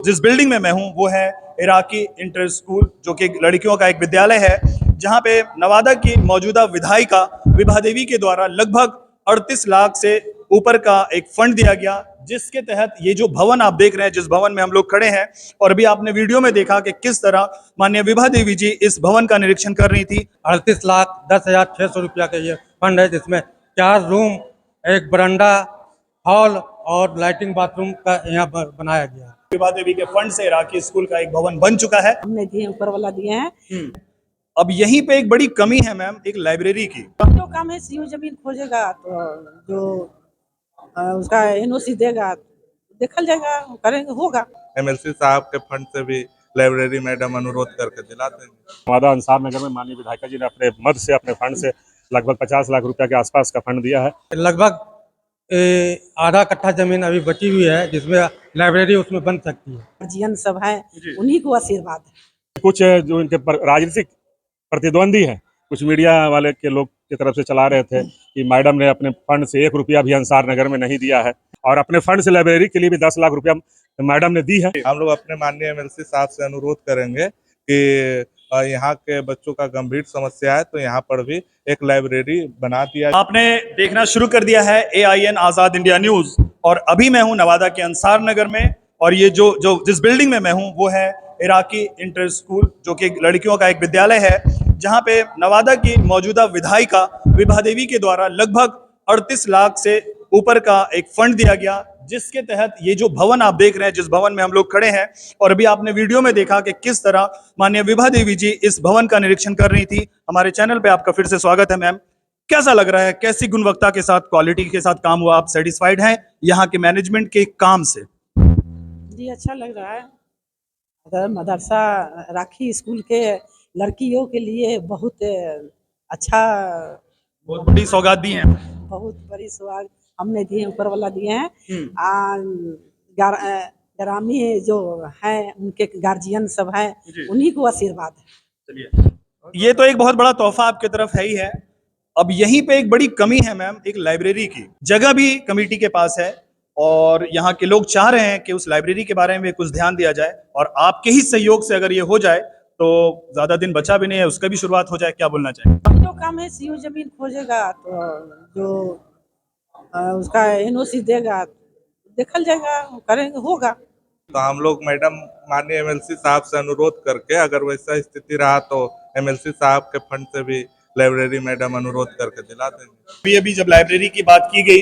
जिस बिल्डिंग में मैं हूं वो है इराकी इंटर स्कूल, जो कि लड़कियों का एक विद्यालय है, जहां पे नवादा की मौजूदा विधायिका विभा देवी के द्वारा लगभग 38 लाख से ऊपर का एक फंड दिया गया, जिसके तहत ये जो भवन आप देख रहे हैं, जिस भवन में हम लोग खड़े हैं, और अभी आपने वीडियो में देखा कि किस तरह माननीय विभा देवी जी इस भवन का निरीक्षण कर रही थी। 38,10,600 रुपया का ये फंड है, जिसमें 4 रूम, एक बरामदा, हॉल और लैट्रिन बाथरूम का यहाँ बनाया गया है। विभा देवी के फंड से इराकी स्कूल का एक भवन बन चुका है। हमने दिए, ऊपर वाला दिए हैं। अब यहीं पे एक बड़ी कमी है मैम, एक लाइब्रेरी की। जो काम है सीओ जमीन खोजेगा तो जो उसका एनओसी देगा, देखल जाएगा, करेंगे, होगा। एमएलसी साहब के फंड से भी लाइब्रेरी मैडम अनुरोध करके दिला देंगे। नवादा अंसार नगर में माननीय विधायिका जी ने अपने मद से, अपने फंड से लगभग 50 लाख रुपया के आसपास का फंड दिया है। लगभग आधा कट्ठा जमीन अभी बची हुई है, जिसमें लाइब्रेरी उसमें बन सकती है। गार्जियन सब है, उन्हीं को आशीर्वाद है। कुछ जो इनके राजनीतिक प्रतिद्वंदी हैं, कुछ मीडिया वाले के लोग की तरफ से चला रहे थे कि मैडम ने अपने फंड से 1 रुपया भी अंसार नगर में नहीं दिया है, और अपने फंड से लाइब्रेरी के लिए भी 10 लाख रुपया मैडम ने दी है। हम लोग अपने माननीय एमएलसी साहब से अनुरोध करेंगे कि यहाँ के बच्चों का गंभीर समस्या है, तो यहाँ पर भी एक लाइब्रेरी बना दिया। आपने देखना शुरू कर दिया है AIN आजाद इंडिया न्यूज, और अभी मैं हूं नवादा के अंसार नगर में, और ये जो जिस बिल्डिंग में मैं हूं वो है इराकी इंटर स्कूल, जो कि लड़कियों का एक विद्यालय है, जहां पे नवादा की मौजूदा विधायिका विभा देवी के द्वारा लगभग 38 लाख से ऊपर का एक फंड दिया गया, जिसके तहत ये जो भवन आप देख रहे हैं, जिस भवन में हम लोग खड़े हैं, और अभी आपने वीडियो में देखा कि किस तरह माननीय विभा देवी जी इस भवन का निरीक्षण कर रही थी। हमारे चैनल पे आपका फिर से स्वागत है मैम। कैसा लग रहा है, कैसी गुणवत्ता के साथ, क्वालिटी के साथ काम हुआ? आप सेटिस्फाइड हैं यहाँ के मैनेजमेंट के काम से? जी, अच्छा लग रहा है। अगर मदरसा राखी स्कूल के लड़कियों के लिए बहुत अच्छा, बहुत बड़ी सौगात दी है। बहुत बड़ी सुहाग हमने दिए, ऊपर वाला दिए हैं। ग्रामीण जो है, उनके गार्जियन सब है, उन्हीं को आशीर्वाद है। चलिए, ये तो एक बहुत बड़ा तोहफा आपके तरफ है ही है। अब यहीं पे एक बड़ी कमी है मैम, एक लाइब्रेरी की। जगह भी कमेटी के पास है, और यहाँ के लोग चाह रहे हैं कि उस लाइब्रेरी के बारे में कुछ ध्यान दिया जाए, और आपके ही सहयोग से अगर ये हो जाए तो ज्यादा दिन बचा भी नहीं है, उसका भी शुरुआत हो जाए। क्या बोलना चाहिए? जो काम है सीओ जमीन खोजेगा तो जो उसका एनओसी देगा, देखल जाएगा, करेंगे, होगा। तो हम लोग मैडम माननीय एमएलसी साहब से अनुरोध करके, अगर वैसा स्थिति रहा तो एमएलसी साहब के फंड से भी लाइब्रेरी मैडम अनुरोध करके दिला देंगे। अभी जब लाइब्रेरी की बात की गई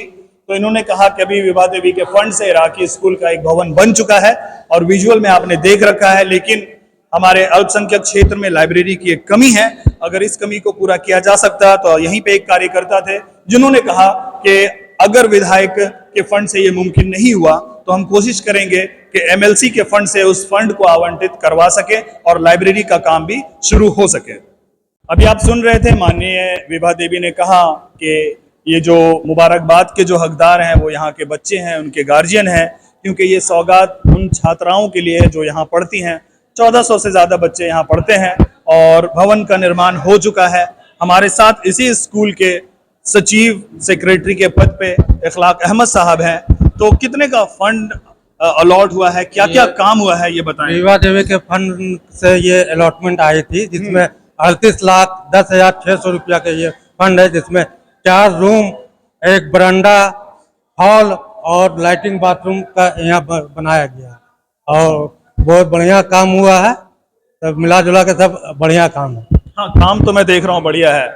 तो इन्होंने कहा कि अभी विभा देवी के फंड से इराकी स्कूल का एक भवन बन चुका है, और विजुअल में आपने देख रखा है, लेकिन हमारे अल्पसंख्यक क्षेत्र में लाइब्रेरी की एक कमी है। अगर इस कमी को पूरा किया जा सकता तो यहीं पे एक कार्यकर्ता थे जिन्होंने कहा कि अगर विधायक के फंड से ये मुमकिन नहीं हुआ तो हम कोशिश करेंगे कि एमएलसी के फंड से उस फंड को आवंटित करवा सके और लाइब्रेरी का काम भी शुरू हो सके। अभी आप सुन रहे थे, माननीय विभा देवी ने कहा कि ये जो मुबारकबाद के जो हकदार हैं वो यहाँ के बच्चे हैं, उनके गार्जियन हैं, क्योंकि ये सौगात उन छात्राओं के लिए जो यहाँ पढ़ती हैं। 1400 से ज्यादा बच्चे यहाँ पढ़ते हैं, और भवन का निर्माण हो चुका है। हमारे साथ इसी स्कूल के सचिव सेक्रेटरी के पद पे इखलाक अहमद साहब हैं। तो कितने का फंड अलॉट हुआ है, क्या क्या काम हुआ है, ये बताएं। विभा देवी के फंड से ये अलॉटमेंट आई थी, जिसमें 38,10,600 रुपया का ये फंड है, जिसमें 4 रूम, एक बरामदा, हॉल और लैट्रिन बाथरूम का यहाँ बनाया गया, और बहुत बढ़िया काम हुआ है। सब मिला जुला के सब बढ़िया काम है। हाँ, काम तो मैं देख रहा हूँ बढ़िया है।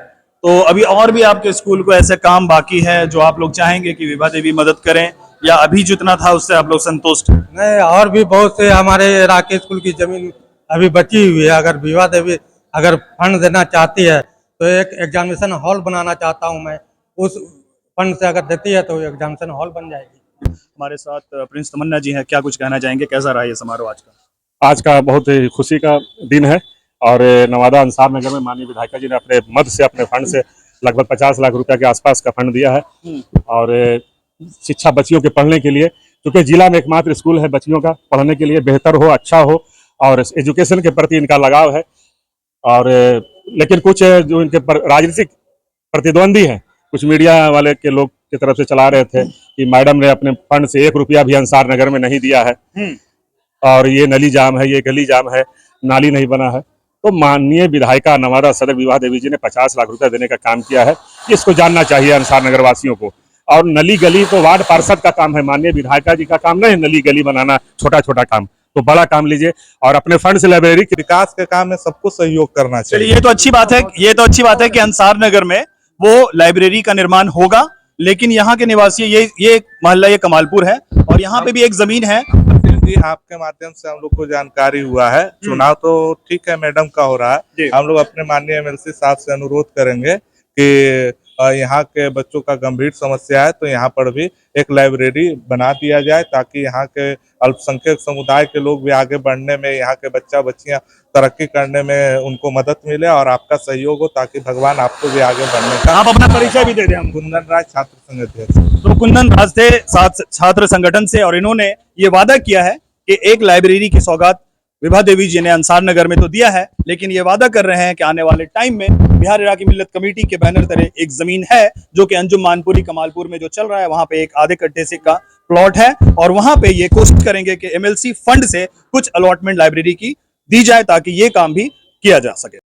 तो अभी और भी आपके स्कूल को ऐसे काम बाकी है जो आप लोग चाहेंगे कि विभा देवी मदद करें, या अभी जितना था उससे आप लोग संतुष्ट हैं? नहीं, और भी बहुत से हमारे राकेश स्कूल की जमीन अभी बची हुई है। अगर विभा देवी अगर फंड देना चाहती है तो एक एग्जामिनेशन हॉल बनाना चाहता हूँ मैं, उस फंड से अगर देती है तो एग्जामिनेशन हॉल बन जाएगी। हमारे साथ प्रिंस तमन्ना जी हैं, क्या कुछ कहना चाहेंगे? कैसा रहा ये समारोह आज का? आज का बहुत ही खुशी का दिन है, और नवादा अंसार नगर में माननीय विधायिका जी ने अपने मद से, अपने फंड से लगभग 50 लाख रुपया के आसपास का फंड दिया है, और शिक्षा बच्चियों के पढ़ने के लिए, क्योंकि जिला में एकमात्र स्कूल है बच्चियों का पढ़ने के लिए बेहतर हो, अच्छा हो, और एजुकेशन के प्रति इनका लगाव है। और लेकिन कुछ जो इनके राजनीतिक प्रतिद्वंदी हैं, कुछ मीडिया वाले के लोग की तरफ से चला रहे थे कि मैडम ने अपने फंड से 1 रुपया भी अंसार नगर में नहीं दिया है, और ये नली जाम है, ये गली जाम है, नाली नहीं बना है। तो माननीय विधायिका नवादा सदर विभा देवी जी ने 50 लाख रुपया देने का काम किया है, इसको जानना चाहिए अंसार नगर वासियों को। और नली गली तो वार्ड पार्षद का काम है, माननीय विधायिका जी का काम नहीं है नली गली बनाना, छोटा छोटा काम। तो बड़ा काम लीजिए और अपने फंड से लाइब्रेरी के विकास के काम में सबको सहयोग करना चाहिए। चलिए, ये तो अच्छी बात है, ये तो अच्छी बात है कि अंसार नगर में वो लाइब्रेरी का निर्माण होगा। लेकिन यहाँ के निवासी ये मोहल्ला ये कमालपुर है और यहाँ पे भी एक जमीन है। जी, आपके माध्यम से हम लोग को जानकारी हुआ है। चुनाव तो ठीक है मैडम का हो रहा है, हम लोग अपने माननीय एमएलसी साहब से अनुरोध करेंगे कि यहाँ के बच्चों का गंभीर समस्या है तो यहाँ पर भी एक लाइब्रेरी बना दिया जाए, ताकि यहाँ के अल्पसंख्यक समुदाय के लोग भी आगे बढ़ने में, यहाँ के बच्चा बच्चियां तरक्की करने में उनको मदद मिले और आपका सहयोग हो, ताकि भगवान आपको भी आगे बढ़ने का। आप अपना परिचय भी दे दें हम। कुंदन राज, छात्र संघ अध्यक्ष। तो कुंदन राज थे छात्र संगठन से और इन्होंने ये वादा किया है कि एक लाइब्रेरी की सौगात विभा देवी जी ने अंसार नगर में तो दिया है, लेकिन ये वादा कर रहे हैं कि आने वाले टाइम में बिहार इराकी मिल्लत कमेटी के बैनर तले एक जमीन है जो कि अंजुम मानपुरी कमालपुर में जो चल रहा है, वहां पे एक आधे कट्टे से का प्लॉट है और वहां पे ये कोशिश करेंगे कि एमएलसी फंड से कुछ अलॉटमेंट लाइब्रेरी की दी जाए ताकि ये काम भी किया जा सके।